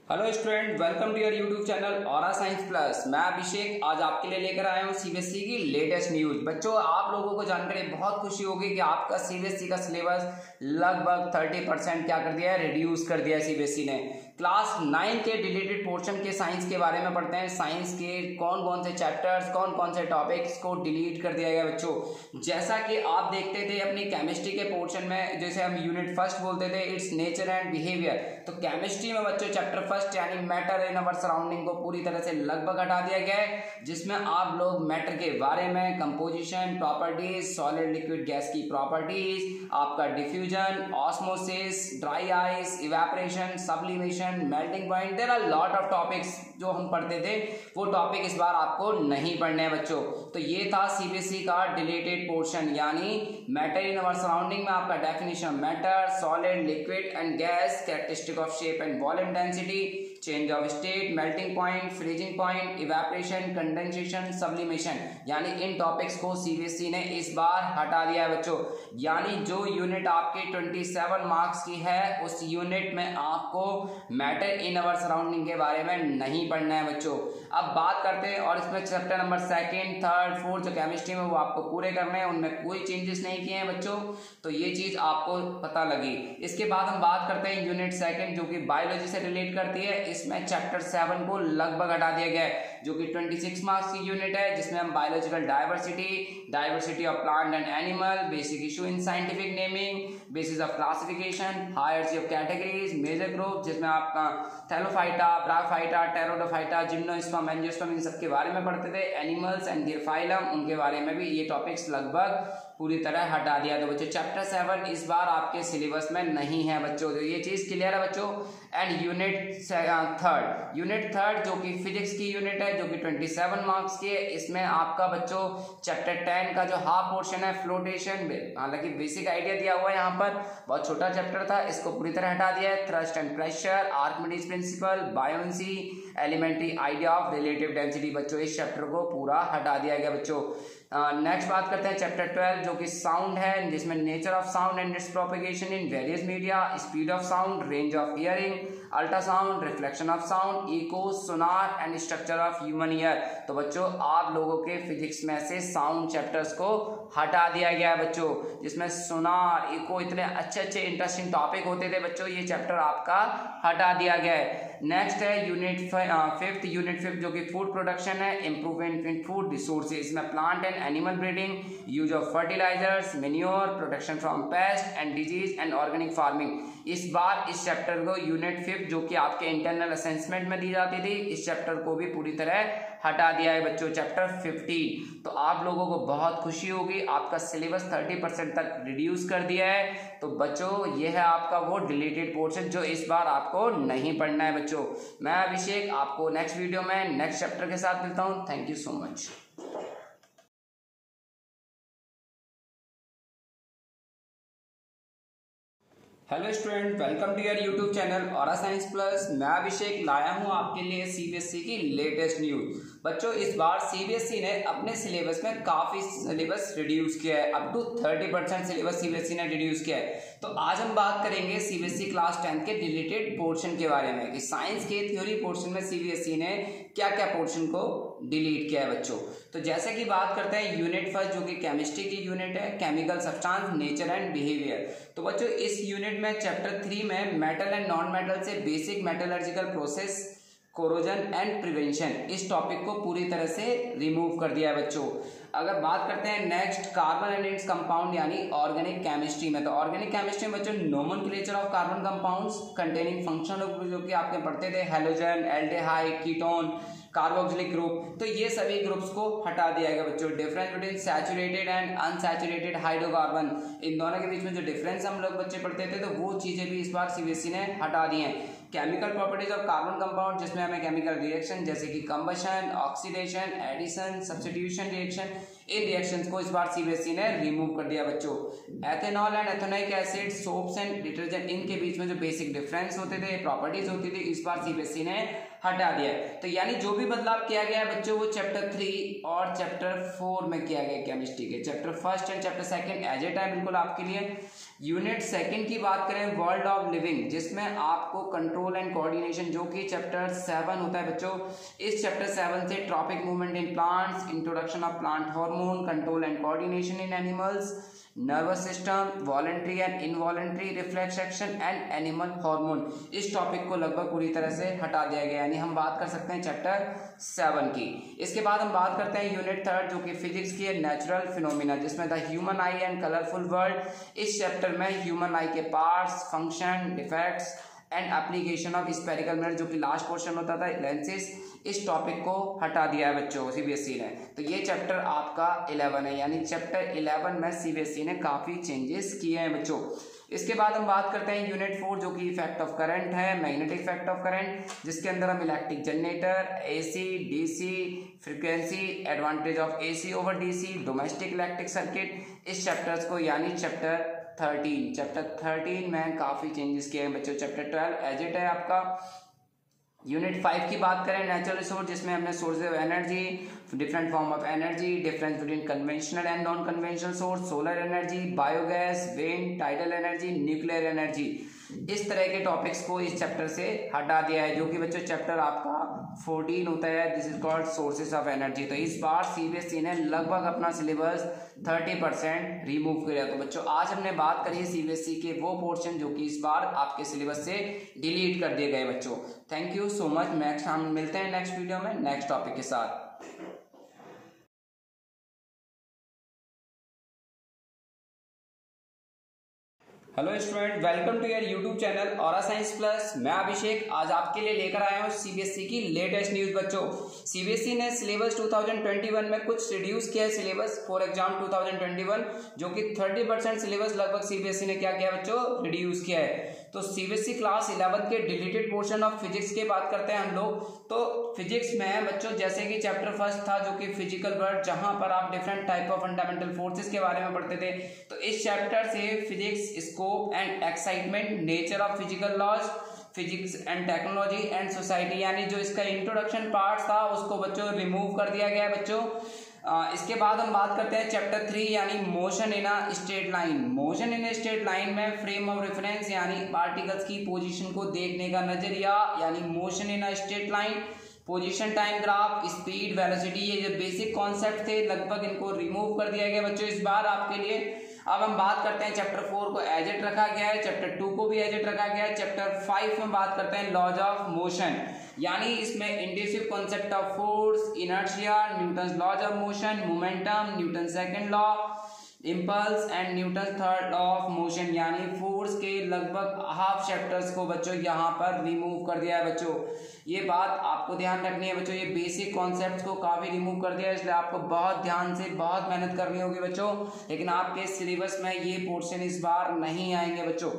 Hello student, welcome to your YouTube channel Aura Science Plus. मैं अभिषेक आज आपके लिए लेकर आया हूँ सीबीएसई की लेटेस्ट न्यूज। बच्चों, आप लोगों को जानकर बहुत खुशी होगी कि आपका सीबीएसई का सिलेबस लगभग 30% क्या कर दिया है, रिड्यूस कर दिया है सीबीएसई ने। क्लास 9 के डिलीटेड पोर्शन के साइंस के बारे में पढ़ते हैं। साइंस के कौन कौन से चैप्टर्स, कौन कौन से टॉपिक्स को डिलीट कर दिया गया बच्चों। जैसा कि आप देखते थे अपनी केमिस्ट्री के पोर्शन में, जैसे हम यूनिट फर्स्ट बोलते थे इट्स नेचर एंड बिहेवियर, तो केमिस्ट्री में बच्चों चैप्टर फर्स्ट यानी मैटर इन अवर सराउंडिंग को पूरी तरह से लगभग हटा दिया गया है, जिसमें आप लोग मैटर के बारे में, composition, properties, solid liquid gas की प्रॉपर्टीज, आपका diffusion, osmosis, dry ice, evaporation, sublimation, melting point, there are lot of topics जो हम पढ़ते थे, वो टॉपिक इस बार आपको नहीं पढ़ने हैं बच्चों। तो ये था सीबीएसई का डिलीटेड पोर्शन, यानी मैटर इन अवर सराउंडिंग में आपका definition matter, solid, liquid and gas, characteristic of shape and volume density, change of state, melting point, freezing point, evaporation, condensation, sublimation, यानी इन टॉपिक्स को सीबीएसई ने इस बार हटा दिया है बच्चों। यानी जो यूनिट आपकी 27 मार्क्स की है, उस यूनिट में आपको मैटर इन अवर सराउंडिंग के बारे में नहीं पढ़ना है बच्चों। अब बात करते हैं, और इसमें chapter number 2nd, 3rd, 4th जो केमिस्ट्री में वो आपको पूरे करने हैं, उनमें कोई चेंजेस नहीं किए हैं बच्चों, तो ये चीज आपको पता लगी। इसके बाद हम बात करते हैं यूनिट 2nd जो कि बायोलॉजी से रिलेट करती है। इसमें चैप्टर 7 को लगभग हटा दिया गया है, जो कि 26 मार्क्स की यूनिट है, जिसमें हम biological diversity of plant and animal, basic issue in scientific naming, basis of classification, hierarchy of categories, major group, जिसमें आपका thallophyta, bryophyta, pteridophyta, gymnosperm, angiosperm, इन सब के बारे में पढ़ते थे। एनिमल्स एंड देयर फाइलम, उनके बारे में भी ये टॉपिक्स लगभग पूरी तरह हटा दिया। तो बच्चों चैप्टर 7 इस बार आपके सिलेबस में नहीं है बच्चों, तो ये चीज क्लियर है बच्चों। एंड यूनिट 3rd जो कि फिजिक्स की यूनिट है, जो कि 27 मार्क्स की है, इसमें आपका बच्चों चैप्टर 10 का जो हाफ पोर्शन है फ्लोटेशन, हालांकि बेसिक आइडिया दिया हुआ है यहाँ पर, बहुत छोटा चैप्टर था, इसको पूरी तरह हटा दिया है। Thrust and pressure, Archimedes principle, buoyancy, elementary idea of relative density, बच्चों इस चैप्टर को पूरा हटा दिया गया बच्चों। नेक्स्ट बात करते हैं चैप्टर 12 जो कि साउंड है, जिसमें nature of sound and its propagation in various media, speed of sound, range of hearing, ultrasound, reflection of sound, echo, sonar and structure of human ear. तो बच्चों आप लोगों के फिजिक्स में से साउंड चैप्टर्स को हटा दिया गया है बच्चों, जिसमें सोनार, इको, इतने अच्छे अच्छे इंटरेस्टिंग टॉपिक होते थे बच्चों, ये चैप्टर आपका हटा दिया गया है। नेक्स्ट है यूनिट 5 जो कि फूड प्रोडक्शन है, इंप्रूवमेंट इन फूड रिसोर्सेज, इसमें plant and animal breeding, use of fertilisers, manure, protection from pest and disease and organic farming. इस बार इस चैप्टर को यूनिट 5 जो कि आपके इंटरनल असेसमेंट में दी जाती थी, इस चैप्टर को भी पूरी तरह हटा दिया है बच्चों, चैप्टर 15। तो आप लोगों को बहुत खुशी होगी, आपका सिलेबस 30% तक रिड्यूस कर दिया है। तो बच्चों ये है आपका वो डिलीटेड पोर्शन जो इस बार आपको नहीं पढ़ना है बच्चों। मैं अभिषेक आपको नेक्स्ट वीडियो में नेक्स्ट चैप्टर के साथ मिलता हूँ। Thank you so much. Hello student, welcome to your YouTube channel Aura Science Plus. मैं अभिषेक लाया हूं आपके लिए सीबीएसई की लेटेस्ट न्यूज। बच्चों इस बार सीबीएसई ने अपने सिलेबस में काफी सिलेबस रिड्यूस किया है, अप टू 30% सिलेबस सीबीएसई ने रिड्यूस किया है। तो आज हम बात करेंगे सीबीएसई क्लास 10 के डिलीटेड पोर्शन के बारे में, कि साइंस के थ्योरी पोर्शन में सीबीएसई ने क्या क्या पोर्शन को डिलीट किया है बच्चों। तो जैसे कि बात करते हैं यूनिट 1 जो कि केमिस्ट्री की यूनिट है, chemical substance, nature and behaviour. तो बच्चों इस यूनिट में चैप्टर 3 में मेटल एंड नॉन मेटल से basic metallurgical process, corrosion and prevention, इस टॉपिक को पूरी तरह से रिमूव कर दिया है बच्चों। अगर बात करते हैं next carbon and it's compound यानी ऑर्गेनिक केमिस्ट्री में, तो ऑर्गेनिक केमिस्ट्री में बच्चों nomenclature of carbon compounds containing functional group जो कि आपने पढ़ते थे, halogen, aldehyde, ketone, carboxylic group, तो ये सभी ग्रुप्स को हटा दिया गया बच्चों। Difference between saturated and unsaturated hydrocarbon, इन दोनों के बीच में जो डिफरेंस हम लोग बच्चे पढ़ते थे, तो वो चीजें भी इस बार सीबीएसई ने हटा दी हैं। Chemical properties of carbon compound, जिसमें हमें केमिकल रिएक्शन जैसे कि combustion, oxidation, addition, substitution reaction, इन रिएक्शंस को इस बार सीबीएसई ने रिमूव कर दिया बच्चों। Ethanol and ethanoic acid, soaps and detergent, इनके बीच में जो बेसिक डिफरेंस होते थे, प्रॉपर्टीज होती थी, इस बार सीबीएसई ने हटा दिया है। तो यानी जो भी बदलाव किया गया है बच्चों, वो चैप्टर 3 और चैप्टर 4 में किया गया केमिस्ट्री के। Chapter 1 and chapter 2 as a time बिल्कुल आपके लिए यूनिट सेकंड की बात करें वर्ल्ड ऑफ लिविंग, जिसमें आपको कंट्रोल एंड कोऑर्डिनेशन जो कि चैप्टर 7 होता है बच्चों, इस चैप्टर 7 से tropic movement in plants, introduction of plant hormone, control and coordination in animals, nervous system, voluntary and involuntary reflex action and animal hormone, इस टॉपिक को लगभग पूरी तरह से हटा दिया गया, यानी हम बात कर सकते हैं चैप्टर 7 की। इसके बाद हम बात करते हैं यूनिट थर्ड जो कि फिजिक्स की है, नेचुरल फिनोमिना, जिसमें the human I and colourful world. इस चैप्टर में ह्यूमन आई के parts, function, defects and application of spherical mirror, जो कि लास्ट पोर्शन होता था, लेंसेज, इस टॉपिक को हटा दिया है बच्चों सीबीएसई ने। तो ये चैप्टर आपका 11 है, यानी चैप्टर 11 में सीबीएसई ने काफी चेंजेस किए हैं बच्चों। इसके बाद हम बात करते हैं यूनिट 4 जो कि इफेक्ट ऑफ करंट है, मैग्नेटिक इफेक्ट ऑफ करंट, जिसके अंदर हम electric generator, AC, DC, frequency, advantage of AC over DC, domestic electric circuit, इस चैप्टर्स को, यानी चैप्टर 13 में काफी चेंजेस किए हैं बच्चों। चैप्टर 12 एज इट है आपका। यूनिट 5 की बात करें नेचुरल रिसोर्स, जिसमें हमने source of energy, different form of energy, difference between conventional and non conventional source, solar energy, biogas, wind, tidal energy, nuclear energy, इस तरह के टॉपिक्स को इस चैप्टर से हटा दिया है, जो कि बच्चों चैप्टर आपका 14 होता है, this is called sources of energy. तो इस बार सीबीएसई ने लगभग अपना सिलेबस 30% रिमूव किया। तो बच्चों आज हमने बात करी है सीबीएसई के वो पोर्शन जो कि इस बार आपके सिलेबस से डिलीट कर दिए गए बच्चों। Thank you so much. Next हम मिलते हैं नेक्स्ट वीडियो में नेक्स्ट टॉपिक के साथ। Hello student, welcome to your YouTube channel Aura Science Plus. मैं अभिषेक आज आपके लिए लेकर आया हूँ सीबीएसई की लेटेस्ट न्यूज बच्चों। सीबीएसई ने सिलेबस 2021 में कुछ रिड्यूस किया है सिलेबस फॉर एग्जाम 2021, जो कि 30% सिलेबस लगभग सीबीएसई ने क्या किया बच्चों, रिड्यूस किया है। तो सीबीएसई क्लास 11 के डिलीटेड पोर्शन ऑफ फिजिक्स की बात करते हैं हम लोग। तो फिजिक्स में बच्चों जैसे कि चैप्टर फर्स्ट था जो कि फिजिकल वर्ल्ड, जहां पर आप different type of fundamental forces के बारे में पढ़ते थे। तो इस चैप्टर से physics, scope and excitement, nature of physical laws, physics and technology and society, यानी जो इसका इंट्रोडक्शन पार्ट था उसको बच्चों रिमूव कर दिया गया है बच्चों। इसके बाद हम बात करते हैं चैप्टर 3 यानी motion in a straight line. Motion in a straight line में फ्रेम ऑफ रेफरेंस यानी पार्टिकल्स की पोजीशन को देखने का नजरिया, यानी motion in a straight line, position, time graph, speed, velocity, ये जो बेसिक कॉन्सेप्ट थे लगभग इनको रिमूव कर दिया गया बच्चों इस बार आपके लिए। अब हम बात करते हैं चैप्टर 4 को एज इट रखा गया है, चैप्टर 2 को भी एज इट रखा गया है। चैप्टर 5 में बात करते हैं लॉज ऑफ मोशन, यानी इसमें intuitive concept of force, inertia, Newton's laws of motion, momentum, Newton second law, impulse and Newton third law of motion, यानी फोर्स के लगभग हाफ चैप्टर्स को बच्चों यहाँ पर रिमूव कर दिया है बच्चों। ये बात आपको ध्यान रखनी है बच्चों, ये बेसिक कॉन्सेप्ट्स को काफी रिमूव कर दिया है, इसलिए आपको बहुत ध्यान से बहुत मेहनत करनी होगी बच्चों। लेकिन आपके सिलेबस में ये पोर्शन इस बार नहीं आएंगे बच्चों।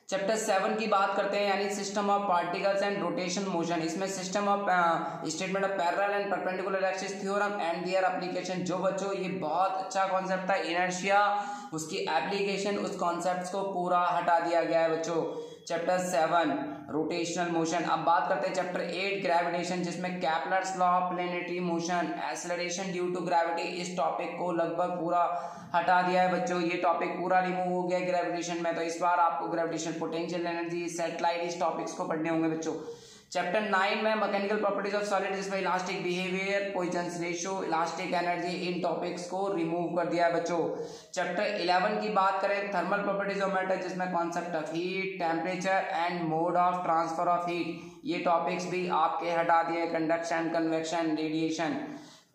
चैप्टर 7 की बात करते हैं यानी system of particles and rotation motion. इसमें system of statement of parallel and perpendicular axis theorem and their application, जो बच्चों ये बहुत अच्छा कॉन्सेप्ट था, इनर्शिया, उसकी एप्लीकेशन, उस कॉन्सेप्ट को पूरा हटा दिया गया है बच्चों। Chapter 7 rotational motion. अब बात करते हैं चैप्टर 8 ग्रेविटेशन, जिसमें Kepler's law, planetary motion, acceleration due to gravity, इस टॉपिक को लगभग पूरा हटा दिया है बच्चों। ये टॉपिक पूरा रिमूव हो गया ग्रेविटेशन में। तो इस बार आपको ग्रेविटेशन, पोटेंशियल एनर्जी, सैटेलाइट, इस टॉपिक्स को पढ़ने होंगे बच्चों। चैप्टर 9 में मैकेनिकल प्रॉपर्टीज ऑफ सॉलिड, जिसमें elastic behaviour, Poisson's ratio, elastic energy, इन टॉपिक्स को रिमूव कर दिया है बच्चों। चैप्टर 11 की बात करें थर्मल प्रॉपर्टीज ऑफ मैटर, जिसमें concept of heat, temperature and mode of transfer of heat, ये टॉपिक्स भी आपके हटा दिए, कंडक्शन, कन्वेक्शन, रेडिएशन।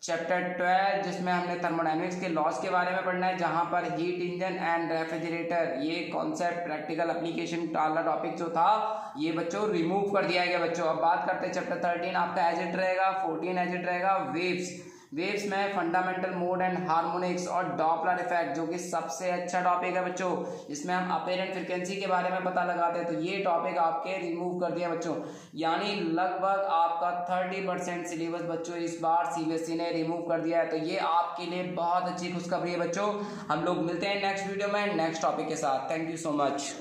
चैप्टर 12 जिसमें हमने थर्मोडायनेमिक्स के लॉज के बारे में पढ़ना है, जहां पर हीट इंजन एंड रेफ्रिजरेटर, ये कॉन्सेप्ट प्रैक्टिकल एप्लीकेशन वाला टॉपिक जो था ये बच्चों रिमूव कर दिया गया बच्चों। अब बात करते हैं चैप्टर 13 आपका एज इट रहेगा, 14 एज इट रहेगा, वेव्स। वेव्स में फंडामेंटल मोड एंड हार्मोनिक्स और डॉपलर इफेक्ट, जो कि सबसे अच्छा टॉपिक है बच्चों, इसमें हम अपेरेंट फ्रीक्वेंसी के बारे में पता लगाते हैं। तो ये टॉपिक आपके रिमूव कर दिया बच्चों, यानी लगभग आपका 30% सिलेबस बच्चों इस बार सीबीएसई ने रिमूव कर दिया है। तो ये आपके लिए बहुत अच्छी खुशखबरी है बच्चों। हम लोग मिलते हैं नेक्स्ट वीडियो में नेक्स्ट टॉपिक के साथ। Thank you so much.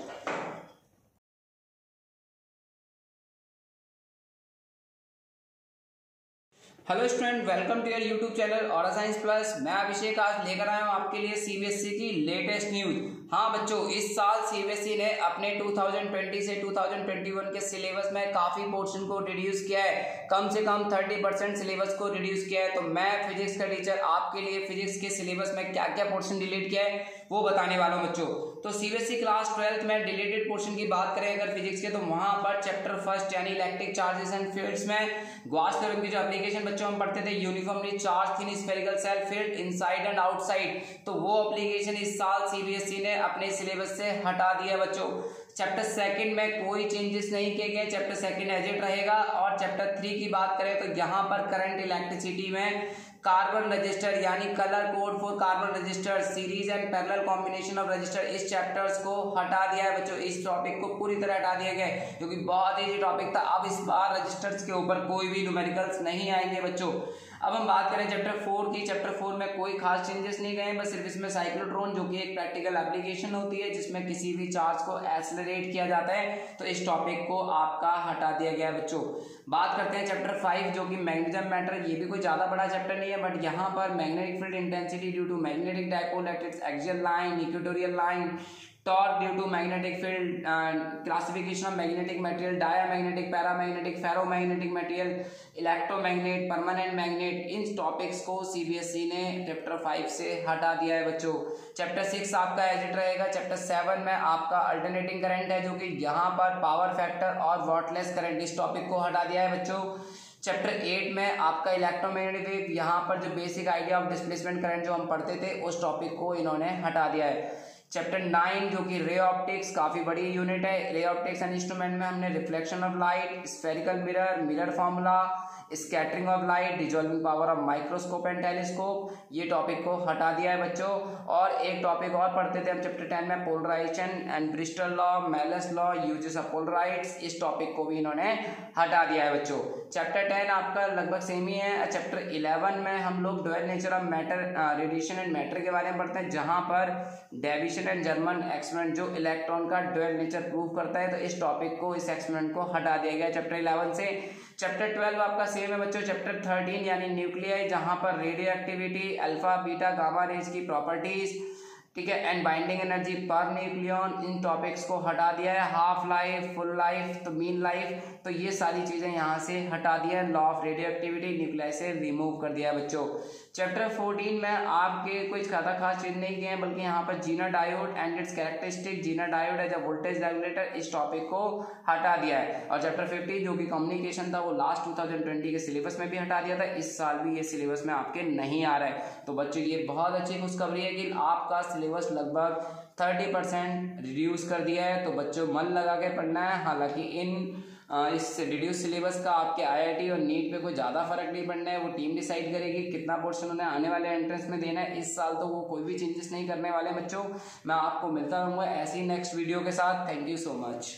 Hello student, welcome to your YouTube channel Aura Science Plus. मैं अभिषेक आज लेकर आया हूँ आपके लिए सीबीएसई की लेटेस्ट न्यूज। हाँ बच्चों, इस साल सीबीएसई ने अपने 2020 से 2021 के सिलेबस में काफ़ी पोर्शन को रिड्यूस किया है, कम से कम 30% सिलेबस को रिड्यूस किया है। तो मैं फिजिक्स का टीचर आपके लिए फिजिक्स के सिलेबस में क्या क्या पोर्शन डिलीट किया है वो बताने वाला हूँ बच्चों। तो सीबीएसई क्लास 12th में डिलीटेड पोर्शन की बात करें अगर फिजिक्स के, तो वहाँ पर चैप्टर फर्स्ट यानी इलेक्ट्रिक चार्जेस एंड फील्ड्स में गॉस थ्योरम की जो एप्लीकेशन बच्चों हम पढ़ते थे, uniformly charge thin spherical shell field inside and outside, तो वो एप्लीकेशन इस साल सीबीएसई ने अपने सिलेबस से हटा दिया बच्चों। चैप्टर सेकंड में कोई चेंजेस नहीं किए गए, चैप्टर सेकंड एज इट रहेगा। और चैप्टर 3 की बात करें तो यहाँ पर करंट इलेक्ट्रिसिटी में कार्बन रजिस्टर यानी colour code for carbon register, series and parallel combination of register, इस चैप्टर्स को हटा दिया है बच्चों। इस टॉपिक को पूरी तरह हटा दिया गया है क्योंकि बहुत इजी टॉपिक था। अब इस बार रजिस्टर्स के ऊपर कोई भी न्यूमेरिकल्स नहीं आएंगे बच्चों। अब हम बात करें चैप्टर 4 की, चैप्टर 4 में कोई खास चेंजेस नहीं गए, बस सिर्फ इसमें साइक्लोट्रॉन जो कि एक प्रैक्टिकल एप्लीकेशन होती है जिसमें किसी भी चार्ज को एक्सेलरेट किया जाता है, तो इस टॉपिक को आपका हटा दिया गया है बच्चों। बात करते हैं चैप्टर 5 जो कि मैग्नेटिज्म मैटर, ये भी कोई ज्यादा बड़ा चैप्टर नहीं है, बट यहाँ पर magnetic field intensity due to magnetic dipole at its axial line, equatorial line, torque due to magnetic field, classification of magnetic material, diamagnetic, paramagnetic, ferromagnetic material, electromagnet, permanent magnet, इन topics को CBSE ने chapter 5 से हटा दिया है बच्चों। Chapter 6 आपका as it रहेगा। चैप्टर 7 में आपका अल्टरनेटिंग करंट है जो कि यहाँ पर पावर फैक्टर और वॉटलेस करंट, इस टॉपिक को हटा दिया है बच्चों। चैप्टर 8 में आपका इलेक्ट्रोमैग्नेटिक वेव, यहाँ पर जो basic idea of displacement current जो हम पढ़ते थे उस टॉपिक को इन्होंने हटा दिया है। चैप्टर 9 जो कि रे ऑप्टिक्स, काफी बड़ी यूनिट है। रे ऑप्टिक्स एंड इंस्ट्रूमेंट में हमने reflection of light, spherical mirror, mirror formula, scattering of light, dissolving power of microscope and telescope, ये टॉपिक को हटा दिया है बच्चों। और एक टॉपिक और पढ़ते थे हम चैप्टर 10 में, polarisation and Brewster law, Malus law, uses of polaroids, इस टॉपिक को भी इन्होंने हटा दिया है बच्चों। चैप्टर 10 आपका लगभग सेम ही है। चैप्टर 11 में हम लोग dual nature of matter, radiation and matter के बारे में पढ़ते हैं, जहां पर डेविसन एंड जर्मन एक्सपेरिमेंट जो इलेक्ट्रॉन का ड्यूअल नेचर प्रूव करता है, तो इस टॉपिक को, इस एक्सपेरिमेंट को हटा दिया गया चैप्टर 11 से। चैप्टर 12 आपका सेम है बच्चों। चैप्टर 13 यानी न्यूक्लियाई, जहां पर radio activity, alpha beta gamma rays की प्रॉपर्टीज, ठीक है, and binding energy per nucleon, in topics को हटा दिया है। हाफ लाइफ, फुल लाइफ, तो मीन लाइफ, तो ये सारी चीजें यहाँ से हटा दिया है। Law of radio activity nuclei से रिमूव कर दिया है बच्चों। चैप्टर 14 में आपके कुछ ज्यादा खास चेंज नहीं किए हैं, बल्कि यहाँ पर Zener diode and its characteristic, Zener diode as a voltage regulator, इस टॉपिक को हटा दिया है। और चैप्टर 15 जो कि कम्युनिकेशन था वो लास्ट 2020 के सिलेबस में भी हटा दिया था, इस साल भी ये सिलेबस में आपके नहीं आ रहा है। तो बच्चों ये बहुत अच्छी खुशखबरी है कि आपका सिलेबस लगभग 30% रिड्यूस कर दिया है, तो बच्चों मन लगा के पढ़ना है। हालांकि इस रिड्यूस सिलेबस का आपके आईआईटी और नीट पे कोई ज़्यादा फर्क नहीं पड़ना है, वो टीम डिसाइड करेगी कितना पोर्शन उन्हें आने वाले एंट्रेंस में देना है। इस साल तो वो कोई भी चेंजेस नहीं करने वाले बच्चों। मैं आपको मिलता रहूँगा ऐसी नेक्स्ट वीडियो के साथ। Thank you so much.